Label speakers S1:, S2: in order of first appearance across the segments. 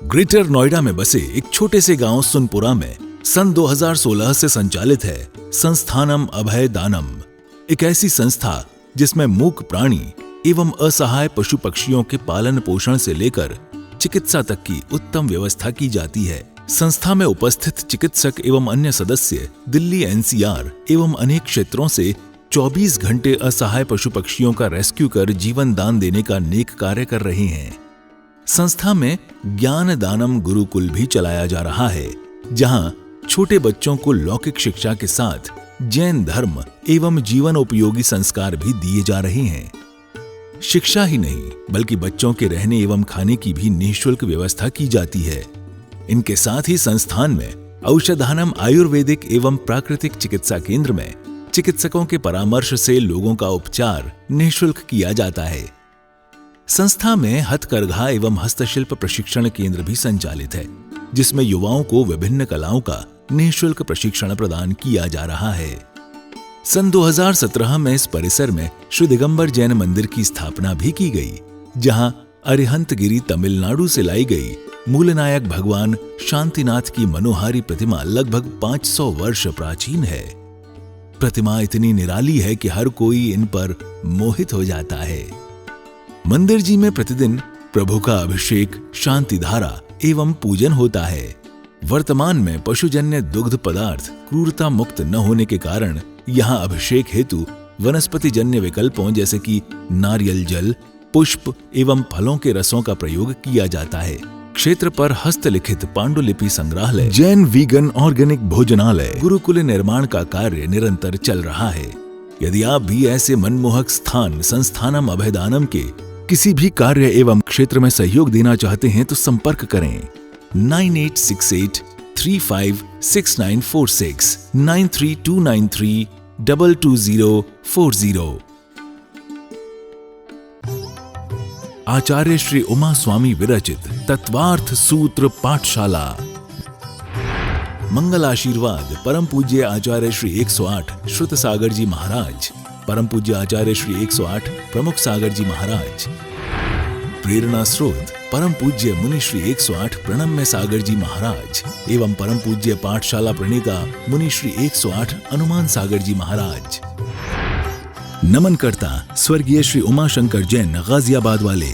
S1: Greater Noida में बसे एक छोटे से गांव सुनपुरा में सन 2016 से संचालित है संस्थानम अभय दानम, एक ऐसी संस्था जिसमें मूक प्राणी एवं असहाय पशु पक्षियों के पालन पोषण से लेकर चिकित्सा तक की उत्तम व्यवस्था की जाती है। संस्था में उपस्थित चिकित्सक एवं अन्य सदस्य दिल्ली एनसीआर एवं अनेक क्षेत्रों से 24 घंटे असहाय पशु पक्षियों का रेस्क्यू कर जीवन दान देने का नेक कार्य कर रहे हैं। संस्था में ज्ञान दानम गुरुकुल भी चलाया जा रहा है, जहां छोटे बच्चों को लौकिक शिक्षा के साथ जैन धर्म एवं जीवन उपयोगी संस्कार भी दिए जा रहे हैं। शिक्षा ही नहीं बल्कि बच्चों के रहने एवं खाने की भी निःशुल्क व्यवस्था की जाती है। इनके साथ ही संस्थान में औषधानम आयुर्वेदिक एवं प्राकृतिक चिकित्सा केंद्र में चिकित्सकों के परामर्श से लोगों का उपचार निःशुल्क किया जाता है। संस्था में हथकरघा एवं हस्तशिल्प प्रशिक्षण केंद्र भी संचालित है, जिसमें युवाओं को विभिन्न कलाओं का निःशुल्क प्रशिक्षण प्रदान किया जा रहा है। सन 2017 में इस परिसर में श्री दिगंबर जैन मंदिर की स्थापना भी की गई, जहां अरिहंतगिरी तमिलनाडु से लाई गई मूलनायक भगवान शांतिनाथ की मनोहारी प्रतिमा लगभग 500 वर्ष प्राचीन है। प्रतिमा इतनी निराली है कि हर कोई इन पर मोहित हो जाता है। मंदिर जी में प्रतिदिन प्रभु का अभिषेक, शांति धारा एवं पूजन होता है। वर्तमान में पशुजन्य दुग्ध पदार्थ क्रूरता मुक्त न होने के कारण यहाँ अभिषेक हेतु वनस्पति जन्य विकल्पों जैसे कि नारियल जल, पुष्प एवं फलों के रसों का प्रयोग किया जाता है। क्षेत्र पर हस्तलिखित पांडुलिपि संग्रहालय, जैन वीगन ऑर्गेनिक भोजनालय, गुरुकुल निर्माण का कार्य निरंतर चल रहा है। यदि आप भी ऐसे मनमोहक स्थान संस्थानम अभयदानम के किसी भी कार्य एवं क्षेत्र में सहयोग देना चाहते हैं तो संपर्क करें 9868356946 9329322040। आचार्य श्री उमा स्वामी विरचित तत्वार्थ सूत्र पाठशाला। मंगल आशीर्वाद परम पूज्य आचार्य श्री 108 श्रुत सागर जी महाराज, परम पूज्य आचार्य श्री 108 प्रमुख सागर जी महाराज। प्रेरणा स्रोत परम पूज्य मुनि श्री 108 प्रणम्य सागर जी महाराज एवं परम पूज्य पाठशाला प्रणेता मुनि श्री 108 हनुमान सागर जी महाराज। नमन करता स्वर्गीय श्री उमाशंकर जैन गाजियाबाद वाले।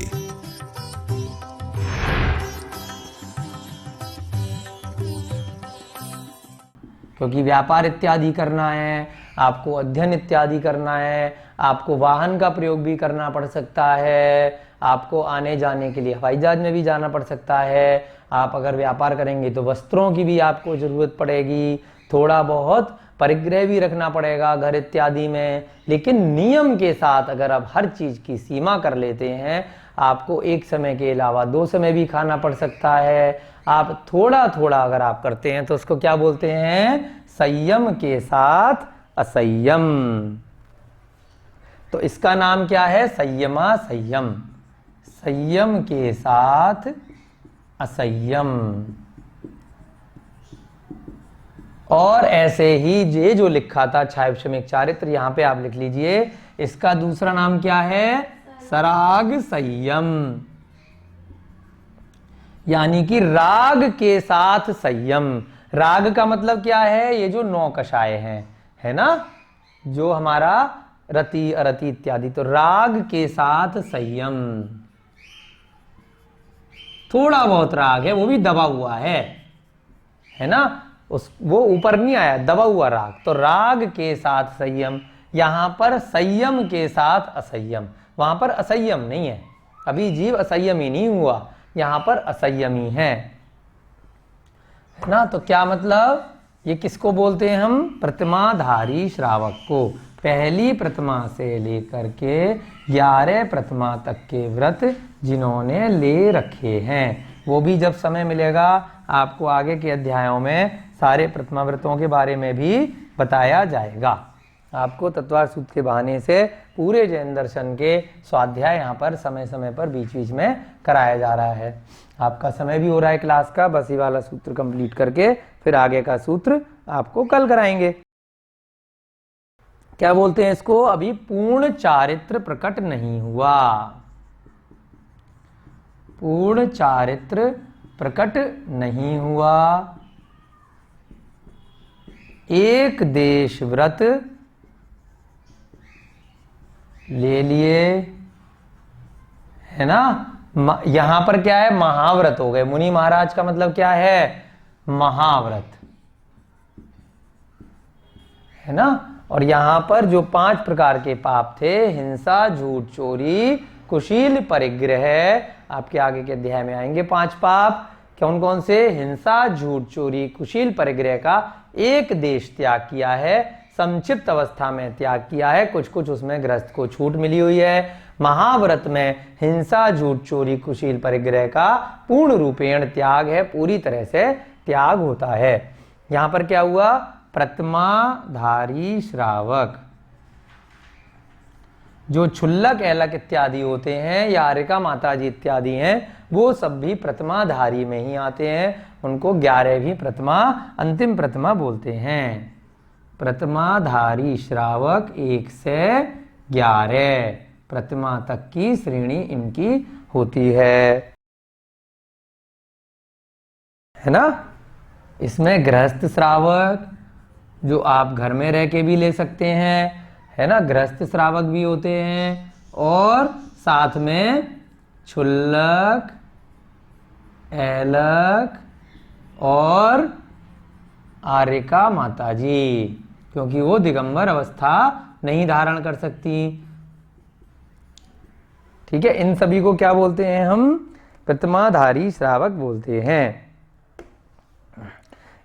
S2: क्योंकि व्यापार इत्यादि करना है, आपको अध्ययन इत्यादि करना है, आपको वाहन का प्रयोग भी करना पड़ सकता है, आपको आने जाने के लिए हवाई जहाज में भी जाना पड़ सकता है। आप अगर व्यापार करेंगे तो वस्त्रों की भी आपको जरूरत पड़ेगी, थोड़ा बहुत परिग्रह भी रखना पड़ेगा घर इत्यादि में। लेकिन नियम के साथ अगर आप हर चीज की सीमा कर लेते हैं, आपको एक समय के अलावा 2 समय भी खाना पड़ सकता है। आप थोड़ा थोड़ा अगर आप करते हैं तो उसको क्या बोलते हैं? संयम के साथ असंयम। तो इसका नाम क्या है? संयमा संयम, संयम के साथ असंयम। और ऐसे ही ये जो लिखा था छायाक्षमिक चारित्र, यहां पे आप लिख लीजिए, इसका दूसरा नाम क्या है? सराग संयम, यानी कि राग के साथ संयम। राग का मतलब क्या है? ये जो 9 कषाय हैं, है ना, जो हमारा रति अरति इत्यादि। तो राग के साथ संयम, थोड़ा बहुत राग है, वो भी दबा हुआ है ना, वो ऊपर नहीं आया, दबा हुआ राग। तो राग के साथ संयम, यहां पर संयम के साथ असंयम, वहां पर असंयम नहीं है, अभी जीव असंयम ही नहीं हुआ, यहां पर असंयमी है ना। तो क्या मतलब? ये किसको बोलते हैं हम? प्रतिमाधारी श्रावक को। पहली प्रतिमा से लेकर के 11 प्रतिमा तक के व्रत जिन्होंने ले रखे हैं, वो भी जब समय मिलेगा आपको आगे के अध्यायों में सारे प्रतिमा व्रतों के बारे में भी बताया जाएगा। आपको तत्वार्थ सूत्र के बहाने से पूरे जैन दर्शन के स्वाध्याय यहाँ पर समय समय पर बीच बीच में कराया जा रहा है। आपका समय भी हो रहा है क्लास का, बस ये वाला सूत्र कंप्लीट करके फिर आगे का सूत्र आपको कल कराएंगे। क्या बोलते हैं इसको? अभी पूर्ण चारित्र प्रकट नहीं हुआ, पूर्ण चारित्र प्रकट नहीं हुआ। एक देश व्रत ले लिए, है ना। यहां पर क्या है, महाव्रत हो गए। मुनि महाराज का मतलब क्या है, महाव्रत, है ना। और यहां पर जो 5 प्रकार के पाप थे, हिंसा, झूठ, चोरी, कुशील, परिग्रह, आपके आगे के अध्याय में आएंगे 5 पाप। कौन कौन से, हिंसा, झूठ, चोरी, कुशील, परिग्रह का एक देश त्याग किया है, संक्षिप्त अवस्था में त्याग किया है, कुछ कुछ उसमें गृहस्थ को छूट मिली हुई है। महाव्रत में हिंसा, झूठ, चोरी, कुशील, परिग्रह का पूर्ण रूपेण त्याग है, पूरी तरह से त्याग होता है। यहां पर क्या हुआ, प्रतिमाधारी श्रावक, जो क्षुल्लक, ऐलक इत्यादि होते हैं, या आरिका माताजी इत्यादि हैं, वो सब भी प्रतिमाधारी में ही आते हैं। उनको 11वीं प्रतिमा, अंतिम प्रतिमा बोलते हैं। प्रतिमाधारी श्रावक 1 से 11 प्रतिमा तक की श्रेणी इनकी होती है ना। इसमें गृहस्थ श्रावक, जो आप घर में रह के भी ले सकते हैं, है ना, गृहस्थ श्रावक भी होते हैं, और साथ में क्षुल्लक, ऐलक और आरिका माताजी, क्योंकि वो दिगंबर अवस्था नहीं धारण कर सकती। ठीक है, इन सभी को क्या बोलते हैं हम, प्रतिमाधारी श्रावक बोलते हैं।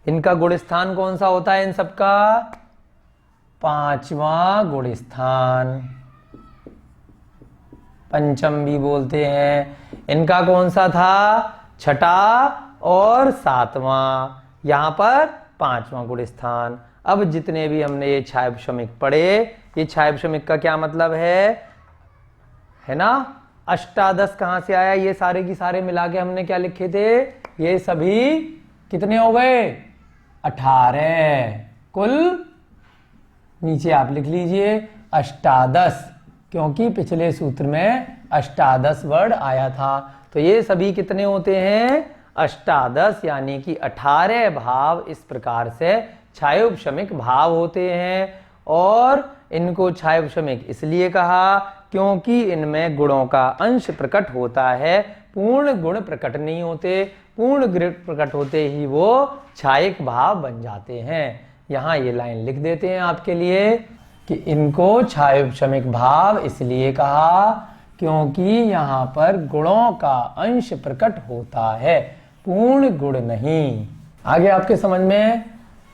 S2: इनका गुण स्थान कौन सा होता है, इन सबका 5वां गुण स्थान, पंचम भी बोलते हैं। इनका कौन सा था, 6वां और 7वां, यहां पर 5वां गुण स्थान। अब जितने भी हमने ये छायब शमिक पढ़े, ये छायब शमिक का क्या मतलब है ना। अष्टादश कहां से आया, ये सारे की सारे मिला के हमने क्या लिखे थे, ये सभी कितने हो गए, 18 कुल। नीचे आप लिख लीजिए अष्टादश, क्योंकि पिछले सूत्र में अष्टादश वर्ड आया था। तो ये सभी कितने होते हैं, अष्टादश, यानी कि 18 भाव इस प्रकार से छायोपशमिक भाव होते हैं। और इनको छायोपशमिक इसलिए कहा क्योंकि इनमें गुणों का अंश प्रकट होता है, पूर्ण गुण प्रकट नहीं होते। पूर्ण गुण प्रकट होते ही वो छायिक भाव बन जाते हैं। यहाँ ये लाइन लिख देते हैं आपके लिए कि इनको छायोपशमिक भाव इसलिए कहा क्योंकि यहाँ पर गुणों का अंश प्रकट होता है, पूर्ण गुण नहीं। आगे आपके समझ में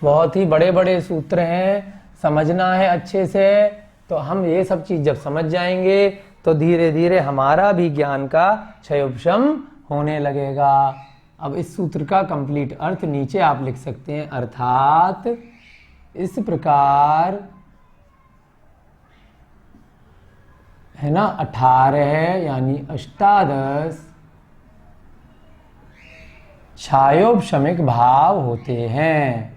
S2: बहुत ही बड़े बड़े सूत्र हैं, समझना है अच्छे से। तो हम ये सब चीज जब समझ जाएंगे तो धीरे धीरे हमारा भी ज्ञान का क्षयोपशम होने लगेगा। अब इस सूत्र का कंप्लीट अर्थ नीचे आप लिख सकते हैं, अर्थात इस प्रकार, है ना, 18 यानी अष्टादश छायोपशमिक भाव होते हैं।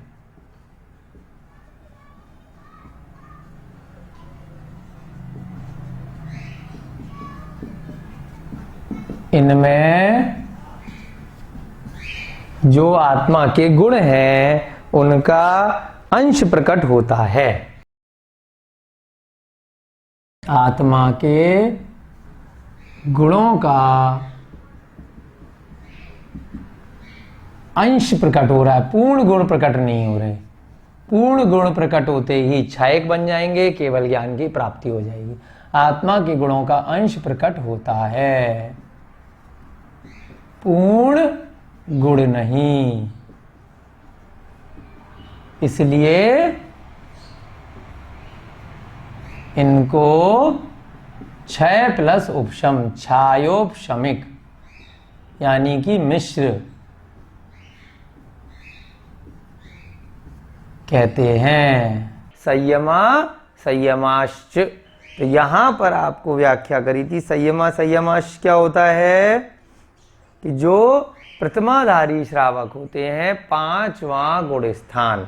S2: इनमें जो आत्मा के गुण हैं उनका अंश प्रकट होता है। आत्मा के गुणों का अंश प्रकट हो रहा है, पूर्ण गुण प्रकट नहीं हो रहे। पूर्ण गुण प्रकट होते ही छायक बन जाएंगे, केवल ज्ञान की प्राप्ति हो जाएगी। आत्मा के गुणों का अंश प्रकट होता है, पूर्ण गुण नहीं। इसलिए इनको क्षय प्लस उपशम, छायोपशमिक यानी कि मिश्र कहते हैं। संयमा संयमाश्च, तो यहां पर आपको व्याख्या करी थी। संयमा संयमाश्च क्या होता है कि जो प्रतिमाधारी श्रावक होते हैं, 5वां गुण स्थान,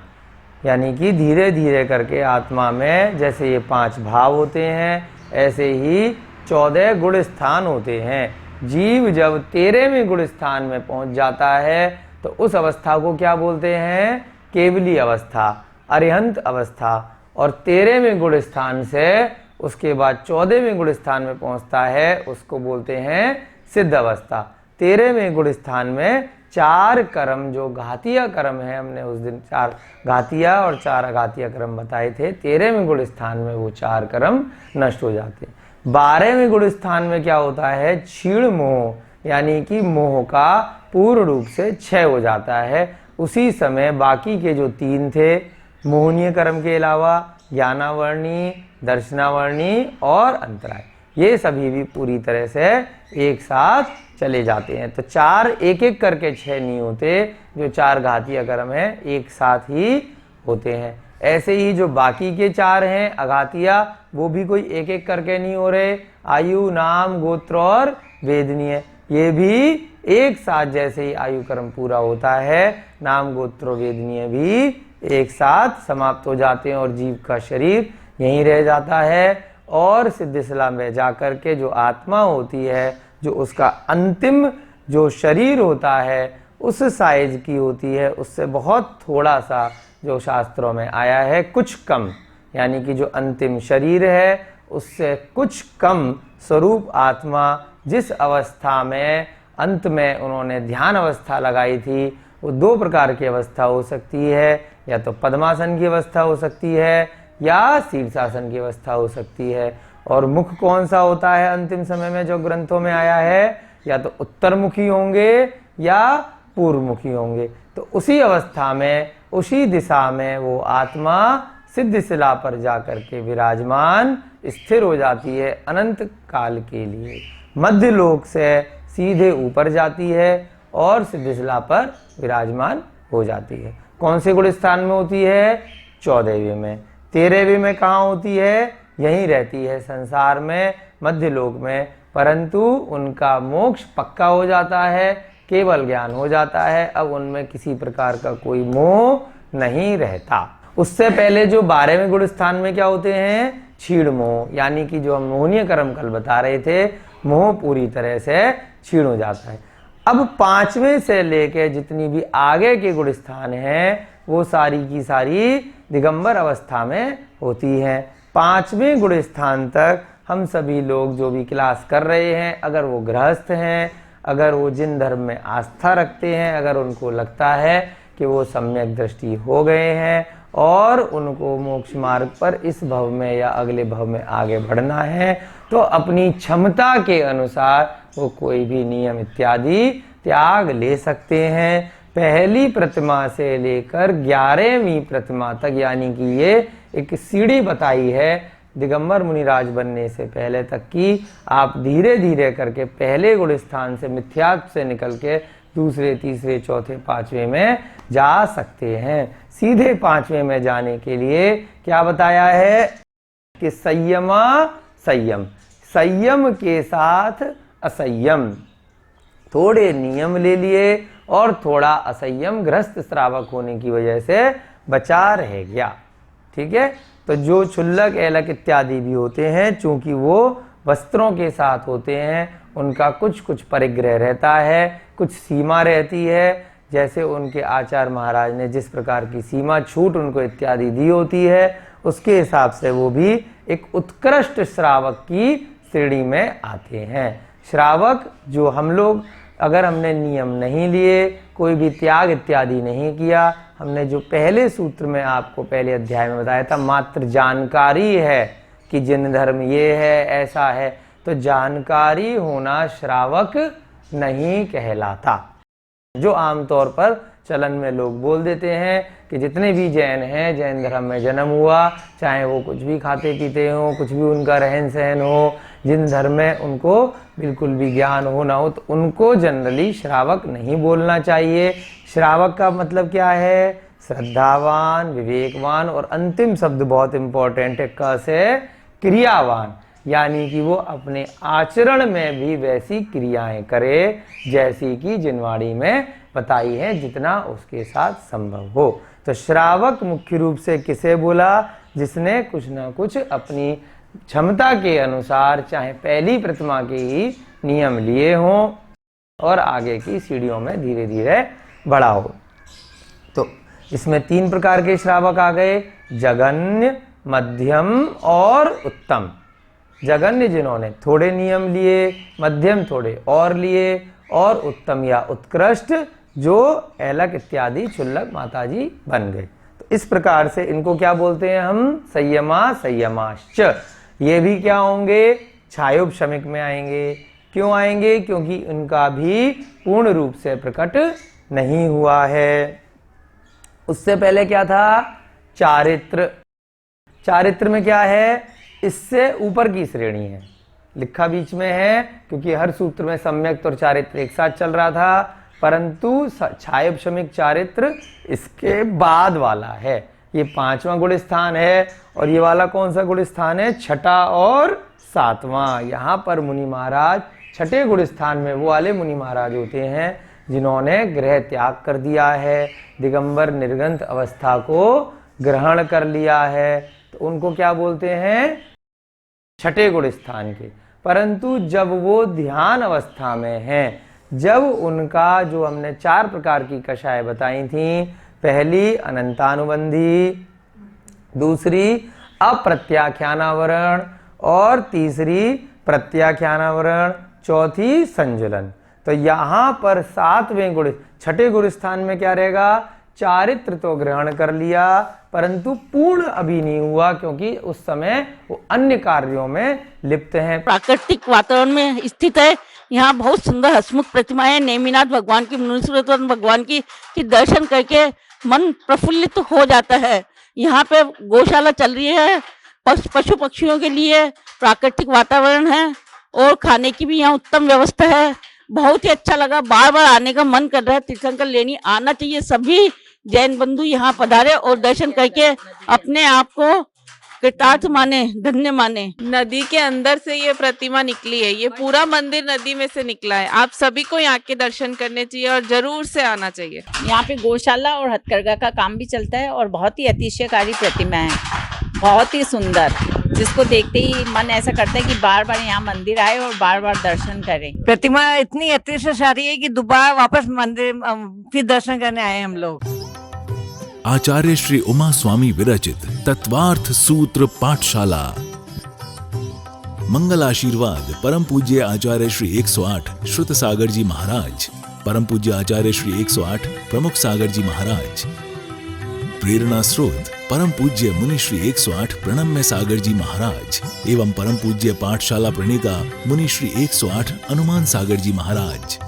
S2: यानी कि धीरे धीरे करके आत्मा में जैसे ये 5 भाव होते हैं ऐसे ही 14 गुण स्थान होते हैं। जीव जब 13वें गुण स्थान में पहुंच जाता है तो उस अवस्था को क्या बोलते हैं? केवली अवस्था, अरिहंत अवस्था। और 13वें गुण स्थान से उसके बाद 14वें गुण स्थान में पहुंचता है, उसको बोलते हैं सिद्ध अवस्था। 13वें गुण स्थान में 4 कर्म, जो घातीय कर्म है, हमने उस दिन 4 घातीय और 4 अघातीय कर्म बताए थे, 13वें गुण स्थान में वो 4 कर्म नष्ट हो जाते हैं। 12वें गुण स्थान में क्या होता है? क्षीण मोह, यानी कि मोह का पूर्ण रूप से क्षय हो जाता है। उसी समय बाकी के जो 3 थे, मोहनीय कर्म के अलावा ज्ञानावर्णी, दर्शनावर्णी और अंतराय, ये सभी भी पूरी तरह से एक साथ चले जाते हैं। तो 4 एक एक करके 6 नहीं होते, जो 4 घातीय कर्म है एक साथ ही होते हैं। ऐसे ही जो बाकी के 4 हैं अघातीय, वो भी कोई एक एक करके नहीं हो रहे। आयु, नाम, गोत्र और वेदनीय, ये भी एक साथ जैसे ही आयु कर्म पूरा होता है, नाम, गोत्र, वेदनीय भी एक साथ समाप्त हो जाते हैं और जीव का शरीर यहीं रह जाता है। और सिद्धिशिला में जाकर के जो आत्मा होती है, जो उसका अंतिम जो शरीर होता है, उस साइज की होती है, उससे बहुत थोड़ा सा, जो शास्त्रों में आया है, कुछ कम, यानी कि जो अंतिम शरीर है उससे कुछ कम स्वरूप आत्मा जिस अवस्था में अंत में उन्होंने ध्यान अवस्था लगाई थी, वो 2 प्रकार की अवस्था हो सकती है, या तो पद्मासन की अवस्था हो सकती है या शीर्षासन की अवस्था हो सकती है। और मुख कौन सा होता है अंतिम समय में जो ग्रंथों में आया है? या तो उत्तरमुखी होंगे या पूर्वमुखी होंगे। तो उसी अवस्था में, उसी दिशा में वो आत्मा सिद्धिशिला पर जाकर के विराजमान स्थिर हो जाती है अनंत काल के लिए। मध्य लोक से सीधे ऊपर जाती है और सिद्धिशिला पर विराजमान हो जाती है। कौन से गुण स्थान में होती है? 14वें में। 13वें में कहाँ होती है? यहीं रहती है संसार में, मध्य लोक में, परंतु उनका मोक्ष पक्का हो जाता है, केवल ज्ञान हो जाता है। अब उनमें किसी प्रकार का कोई मोह नहीं रहता। उससे पहले जो 12वें गुण स्थान में क्या होते हैं? क्षीण मोह, यानी कि जो हम मोहनीय कर्म कल बता रहे थे, मोह पूरी तरह से क्षीण हो जाता है। अब 5वें से लेकर जितनी भी आगे के गुण स्थान हैं, वो सारी की सारी दिगंबर अवस्था में होती हैं। 5वें गुण स्थान तक हम सभी लोग जो भी क्लास कर रहे हैं, अगर वो गृहस्थ हैं, अगर वो जिन धर्म में आस्था रखते हैं, अगर उनको लगता है कि वो सम्यक दृष्टि हो गए हैं और उनको मोक्ष मार्ग पर इस भव में या अगले भव में आगे बढ़ना है, तो अपनी क्षमता के अनुसार वो कोई भी नियम इत्यादि त्याग ले सकते हैं। पहली प्रतिमा से लेकर 11वीं प्रतिमा तक, यानी कि ये एक सीढ़ी बताई है दिगंबर मुनिराज बनने से पहले तक की। आप धीरे धीरे करके पहले गुण स्थान से, मिथ्यात्व से निकल के दूसरे, तीसरे, चौथे, 5वें में जा सकते हैं। सीधे 5वें में जाने के लिए क्या बताया है कि संयम, संयम के साथ असंयम, थोड़े नियम ले लिए और थोड़ा असंयम गृहस्थ श्रावक होने की वजह से बचा रह गया। ठीक है, तो जो क्षुल्लक, एलक इत्यादि भी होते हैं, चूंकि वो वस्त्रों के साथ होते हैं, उनका कुछ कुछ परिग्रह रहता है, कुछ सीमा रहती है। जैसे उनके आचार्य महाराज ने जिस प्रकार की सीमा, छूट उनको इत्यादि दी होती है, उसके हिसाब से वो भी एक उत्कृष्ट श्रावक की श्रेणी में आते हैं। श्रावक जो हम लोग, अगर हमने नियम नहीं लिए, कोई भी त्याग इत्यादि नहीं किया, हमने जो पहले सूत्र में आपको पहले अध्याय में बताया था, मात्र जानकारी है कि जिन धर्म ये है, ऐसा है, तो जानकारी होना श्रावक नहीं कहलाता। जो आमतौर पर चलन में लोग बोल देते हैं कि जितने भी जैन हैं, जैन धर्म में जन्म हुआ, चाहे वो कुछ भी खाते पीते हो, कुछ भी उनका रहन सहन हो, जिन धर्म में उनको बिल्कुल भी ज्ञान हो ना हो, तो उनको जनरली श्रावक नहीं बोलना चाहिए। श्रावक का मतलब क्या है? श्रद्धावान, विवेकवान, और अंतिम शब्द बहुत इंपॉर्टेंट है, क से क्रियावान, यानी कि वो अपने आचरण में भी वैसी क्रियाएं करे जैसी कि जिनवाणी में बताई है, जितना उसके साथ संभव हो। तो श्रावक मुख्य रूप से किसे बोला? जिसने कुछ ना कुछ अपनी क्षमता के अनुसार, चाहे पहली प्रतिमा के ही नियम लिए हों और आगे की सीढ़ियों में धीरे धीरे बढ़ा हो। तो इसमें 3 प्रकार के श्रावक आ गए, जघन्य, मध्यम और उत्तम। जघन्य जिन्होंने थोड़े नियम लिए, मध्यम थोड़े और लिए, और उत्तम या उत्कृष्ट जो ऐलक इत्यादि क्षुल्लक माताजी बन गए। तो इस प्रकार से इनको क्या बोलते हैं हम, संयमा संयमाश्च। ये भी क्या होंगे, छायोपशमिक में आएंगे। क्यों आएंगे, क्योंकि उनका भी पूर्ण रूप से प्रकट नहीं हुआ है। उससे पहले क्या था, चारित्र। चारित्र में क्या है, इससे ऊपर की श्रेणी है, लिखा बीच में है क्योंकि हर सूत्र में सम्यक्त और चारित्र एक साथ चल रहा था, परंतु छायोपशमिक चारित्र इसके बाद वाला है। ये 5वां गुण स्थान है और ये वाला कौन सा गुण स्थान है, 6ठा और 7वां। यहाँ पर मुनि महाराज 6ठे गुण स्थान में वो वाले मुनि महाराज होते हैं जिन्होंने गृह त्याग कर दिया है, दिगंबर निर्गंथ अवस्था को ग्रहण कर लिया है, तो उनको क्या बोलते हैं, 6ठे गुण स्थान के। परंतु जब वो ध्यान अवस्था में हैं, जब उनका जो हमने 4 प्रकार की कषाय बताई थी, पहली अनंतानुबंधी, दूसरी अप्रत्याख्यानावरण और तीसरी प्रत्याख्यानावरण, चौथी संजुलन। तो यहाँ पर 7वें गुण, 6ठे गुण स्थान में क्या रहेगा, चारित्र तो ग्रहण कर लिया परंतु पूर्ण अभी नहीं हुआ, क्योंकि उस समय वो अन्य कार्यों में लिप्त हैं।
S3: प्राकृतिक वातावरण में स्थित है। यहाँ बहुत सुंदर हसमुख प्रतिमाएं, नेमिनाथ भगवान की, मुनीश्वरनाथ भगवान की दर्शन करके मन प्रफुल्लित हो जाता है। यहाँ पे गौशाला चल रही है, पशु पक्षियों के लिए प्राकृतिक वातावरण है और खाने की भी यहाँ उत्तम व्यवस्था है। बहुत ही अच्छा लगा, बार बार आने का मन कर रहा है। तीर्थंकर लेनी आना चाहिए, सभी जैन बंधु यहाँ पधारे और दर्शन करके अपने आप को कृतार्थ माने, धन्य माने।
S4: नदी के अंदर से ये प्रतिमा निकली है, ये पूरा मंदिर नदी में से निकला है। आप सभी को यहाँ के दर्शन करने चाहिए और जरूर से आना चाहिए।
S5: यहाँ पे गौशाला और हथकरघा का काम भी चलता है और बहुत ही अतिशयकारी प्रतिमा है, बहुत ही सुंदर, जिसको देखते ही मन ऐसा करता है कि बार बार यहाँ मंदिर आए और बार बार दर्शन करें।
S6: प्रतिमा इतनी अतिशयकारी है कि दोबारा वापस मंदिर फिर दर्शन करने आए हम लोग।
S1: आचार्य श्री उमा स्वामी विरचित तत्वार्थ सूत्र पाठशाला। मंगल आशीर्वाद परम पूज्य आचार्य श्री 108 श्रुत सागर जी महाराज, परम पूज्य आचार्य श्री 108 प्रमुख सागर जी महाराज। प्रेरणा स्रोत परम पूज्य मुनि श्री 108 प्रणम्य सागर जी महाराज एवं परम पूज्य पाठशाला प्रणेता मुनि श्री 108 अनुमान सागर जी महाराज।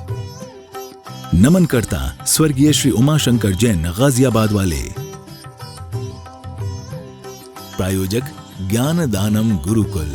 S1: नमन करता स्वर्गीय श्री उमाशंकर जैन गाजियाबाद वाले। प्रायोजक ज्ञान दानम गुरुकुल।